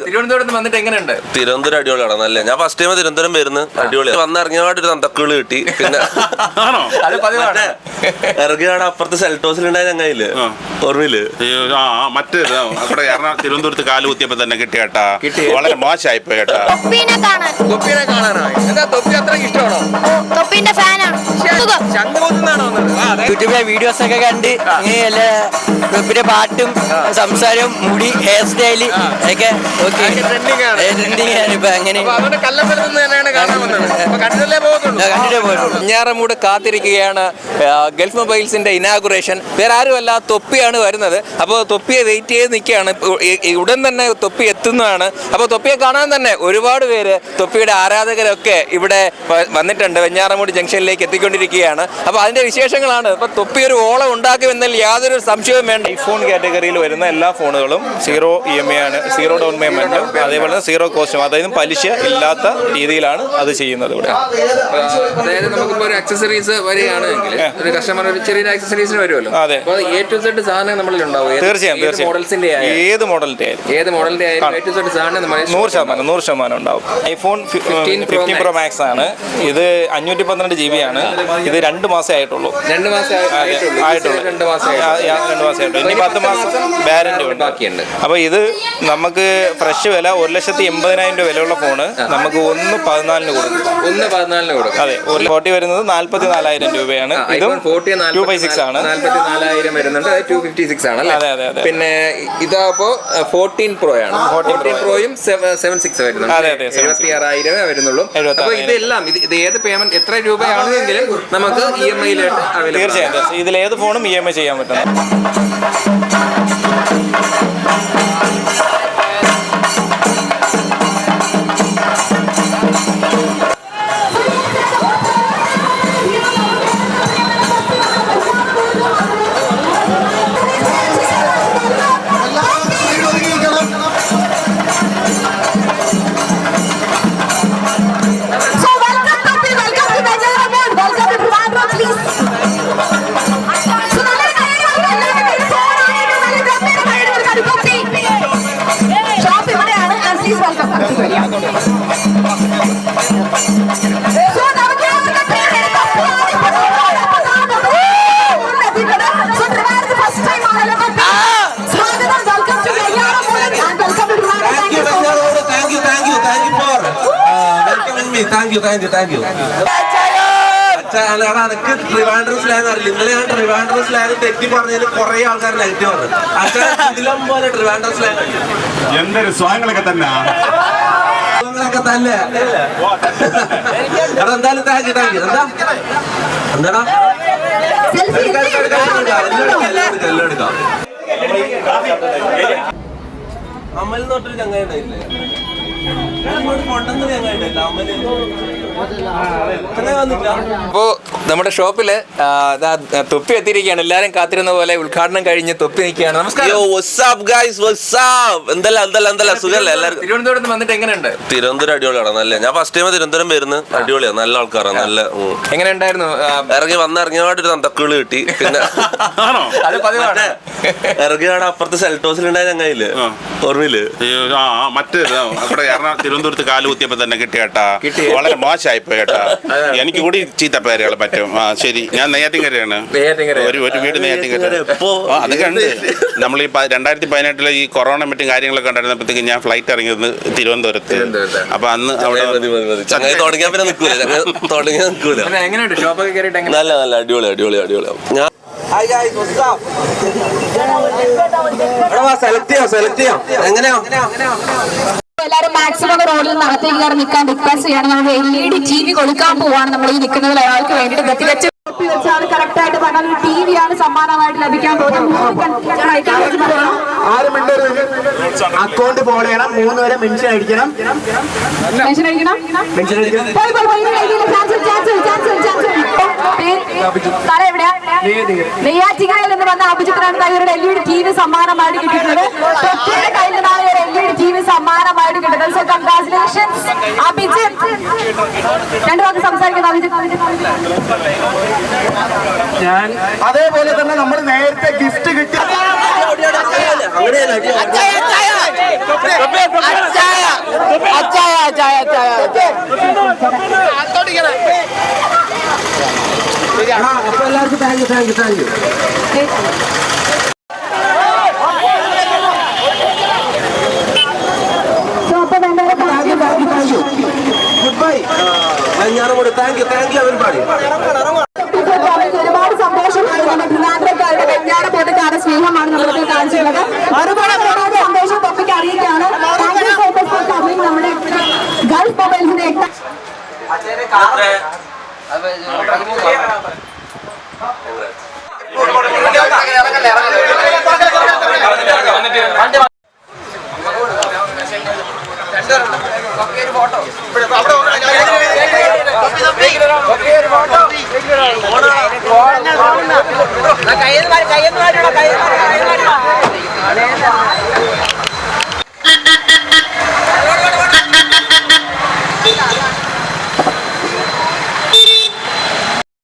തിരുവനന്തപുരത്ത് വന്നിട്ട് എങ്ങനെയുണ്ട്? തിരുവനന്തപുരം അടിപൊളിയാണ്. നല്ല ഞാൻ ഫസ്റ്റ് ടൈം തിരുവനന്തപുരം വരുന്നു. അടിപൊളിയാണ്. വന്നിറങ്ങിയപാട് ഒരു തന്തക്കുകള് കിട്ടി. പിന്നെ ഇറങ്ങിയാണ് അപ്പുറത്ത് സെൽട്ടോസിലുണ്ടായ ചങ്ങായില്ലേ, ഓർമ്മയില്? മറ്റേ തിരുവനന്തപുരത്ത് കാല് കുത്തിയപ്പോ തന്നെ കിട്ടിയേട്ടാ, വളരെ മോശമായി പോയേട്ടാ. തൊപ്പിനെ കാണാനോ? എന്താ തൊപ്പി അത്രയ്ക്ക് ഇഷ്ടമാണോ? തൊപ്പിന്റെ ഫാനാണ്. യൂട്യൂബിലെ വീഡിയോസ് ഒക്കെ കണ്ട് തൊപ്പിന്റെ പാട്ടും സംസാരവും മുടി ഹെയർ സ്റ്റൈല് ഒക്കെ ട്രെൻഡിങ് ആണ് ഇപ്പൊ. അങ്ങനെ വെഞ്ഞാറമൂട് കാത്തിരിക്കുകയാണ് ഗൾഫ് മൊബൈൽസിന്റെ ഇനാഗുറേഷൻ. വേറെ ആരുമല്ല, തൊപ്പിയാണ് വരുന്നത്. അപ്പോൾ തൊപ്പിയെ വെയിറ്റ് ചെയ്ത് നിൽക്കുകയാണ്. ഉടൻ തന്നെ തൊപ്പി എത്തുന്നതാണ്. അപ്പോൾ തൊപ്പിയെ കാണാൻ തന്നെ ഒരുപാട് പേര്, തൊപ്പിയുടെ ആരാധകരൊക്കെ ഇവിടെ വന്നിട്ടുണ്ട്. വെഞ്ഞാറമൂട് ജംഗ്ഷനിലേക്ക് എത്തിക്കൊണ്ടിരിക്കുകയാണ്. അപ്പോൾ അതിന്റെ വിശേഷങ്ങളാണ്. ഇപ്പൊ തൊപ്പി ഒരു ഓളം ഉണ്ടാക്കുമെന്നതിൽ യാതൊരു സംശയവും വേണ്ട. ഐഫോൺ കാറ്റഗറിയിൽ വരുന്ന എല്ലാ ഫോണുകളും 0 EMI ആണ്, 0 ഡൗൺ പേയ്മെന്റും അതേപോലെ 0 കോസ്റ്റും, അതായത് പലിശ ഇല്ലാത്ത രീതിയിലാണ് അത് ചെയ്യുന്നത് ഇവിടെ. അതായത് നമുക്കിപ്പോ ഒരു ആക്സസറീസ് വരികയാണെങ്കിൽ ഒരു കസ്റ്റമർ ഒരു ചെറിയ ആക്സസറീസിന് വരുമല്ലോ. അതെ, A to Z സാധനം നമ്മളിൽ ഉണ്ടാവും. തീർച്ചയായും മോഡലിന്റെ ഏത് മോഡലിന്റെ ആയാലും 100% ഉണ്ടാവും. ഐഫോൺ 15 Pro Max ആണ് ഇത്. 512 GB ആണ് ഇത്. 2 മാസമേ ആയിട്ടുള്ളൂ. 2 മാസമേ ആയിട്ടുള്ളൂ. ഇനി 10 മാസം ഗ്യാരണ്ടി ഉണ്ട്. അപ്പൊ ഇത് നമുക്ക് ഫ്രഷ് വില 1,80,000 രൂപ വിലയുള്ള ഫോണ് നമുക്ക് 1,14 കൊടുക്കും. 1,14 കൊടുക്കും. അതെ, 40 വരുന്നത് 44,000 രൂപയാണ്. ഇതും 256 ആണ്. 44,000 വരുന്നുണ്ട്. 256 ആണ്. അതെ അതെ അതെ. പിന്നെ ഇതാപ്പോ 14 Pro ആണ്. 14 Proയും 76 വരുന്നുണ്ട്. 76,000 വരുന്നുള്ളൂ. അപ്പൊ ഇതെല്ലാം ഇത് ഏത് പേയ്മെന്റ് എത്ര രൂപയാണെങ്കിലും നമുക്ക് EMI അവൈലബിൾ. തീർച്ചയായും ഇതിൽ ഏത് ഫോണും EMI ചെയ്യാൻ പറ്റും. Thank you. എനിക്ക് ട്രിവാൻഡ്രം സ്ലാങ് അറിയില്ല. ഇന്നലെ ഞാൻ ട്രിവാൻഡ്രം സ്ലാങ് തെറ്റി പറഞ്ഞതിൽ കുറെ ആൾക്കാർ നെഗറ്റീവ് ആണ്. ഇതിലും പോലെ ട്രിവാൻഡ്രം സ്ലാങ് എന്തൊരു സ്വാങ്ങളൊക്കെ തന്നെ തന്നെ. എടാ എന്തായാലും താങ്ക് യു. എന്താടാ എല്ലാം അമ്മയിൽ തൊട്ടൊരു ചങ്ങായി ഉണ്ടായില്ലേ? അപ്പോ നമ്മുടെ ഷോപ്പില് തൊപ്പി എത്തിയിരിക്കുകയാണ്. എല്ലാരും കാത്തിരുന്ന പോലെ ഉദ്ഘാടനം കഴിഞ്ഞ് തൊപ്പി നിൽക്കുകയാണ്. നമസ്കാരം. തിരുവനന്തപുരത്ത് വന്നിട്ട് എങ്ങനെയുണ്ട്? തിരുവനന്തപുരം അടിപൊളിയാണ്. നല്ല ഞാൻ ഫസ്റ്റ് ടൈം തിരുവനന്തപുരം വരുന്നു. അടിപൊളിയാണ്. നല്ല ആൾക്കാരാണ്. നല്ല എങ്ങനെ ഉണ്ടായിരുന്നു? വന്നിറങ്ങിയപാട് ഒരു തന്തക്കുകള് കിട്ടി. പിന്നെ ഇറങ്ങിയാണ് അപ്പുറത്ത് സെൽട്ടോസിലുണ്ടായ ചങ്ങായില്ലേ, ഓർമ്മയില്? മറ്റേ തിരുവനന്തപുരത്ത് കാല് കുത്തിയപ്പോ തന്നെ കിട്ടിയേട്ടാ, വളരെ മോശമായി പോയേട്ടാ. എനിക്ക് കൂടി ചീത്ത പേരുകൾ പറ്റും. ശരി, ഞാൻ നെയ്യാറ്റിൻകരയാണ്. ഒരു വീട് നെയ്യാറ്റിൻകര. അതൊക്കെ ഉണ്ട്. നമ്മൾ ഈ 2018 ഈ കൊറോണ മറ്റും കാര്യങ്ങളൊക്കെ ഉണ്ടായിരുന്നപ്പോഴത്തേക്ക് ഞാൻ ഫ്ലൈറ്റ് ഇറങ്ങിയത് തിരുവനന്തപുരത്ത്. അപ്പൊ അന്ന് അവിടെ തുടങ്ങിയാ പിന്നെ നിൽക്കൂല. നല്ല നല്ല അടിപൊളിയാവും. ഞാൻ സെലക്ട് ചെയ്യാം. എങ്ങനെയാ? എല്ലാവരും മാക്സിമം റോഡിൽ നിന്ന് അകത്തേക്ക് കയറി നിൽക്കാൻ റിക്വസ്റ്റ് ചെയ്യണം. നമ്മൾ LED TV കൊടുക്കാൻ പോവാണ്. നമ്മൾ ഈ നിൽക്കുന്നതിൽ ഒരാൾക്ക് വേണ്ടിയിട്ട് വെച്ചാണ് കറക്റ്റ് ആയിട്ട് പറഞ്ഞാൽ TV ആണ് സമ്മാനമായിട്ട് ലഭിക്കാൻ പോകുന്നത്. അക്കൗണ്ട് ഫോളോ ചെയ്യണം. 3 വരെ മെൻഷൻ അടിക്കണം. സ്ഥലം എവിടെയാ? നെയ്യാറ്റിൻകരയിൽ നിന്ന് വന്ന അഭിജിത്തിനാണ് ഇവരുടെ LED TV സമ്മാനമായിട്ട് കിട്ടിയിട്ടുള്ളത്. തൊട്ടിയുടെ കയ്യിൽ നിന്നാണ് ഒരു LED TV സമ്മാനമായിട്ട് കിട്ടുന്നത്. So congratulations Abhijith. 2 വാക്ക് സംസാരിക്കുന്നത് അഭിജിത്ത്. ഞാൻ അതേപോലെ തന്നെ നമ്മൾ നേരത്തെ ഗിഫ്റ്റ് കിട്ടി. അപ്പൊ എല്ലാവർക്കും thank you thank you thank you. Good bye. ഞാനോട് താങ്ക് യു എവരിബഡി. ഒരുപാട് സന്തോഷമാണ് നമ്മുടെ ട്രിവാൻഡ്രക്കാരുടെ വെഞ്ഞാറമൂട്ടിക്കാരുടെ സ്നേഹമാണ് നമ്മൾക്ക് കാണിച്ചിട്ടുള്ളത്. ഒരുപാട് സന്തോഷം തൊപ്പിക്ക് അറിയിക്കുകയാണ്. നമ്മുടെ ഗൾഫ് മൊബൈൽസിന്റെ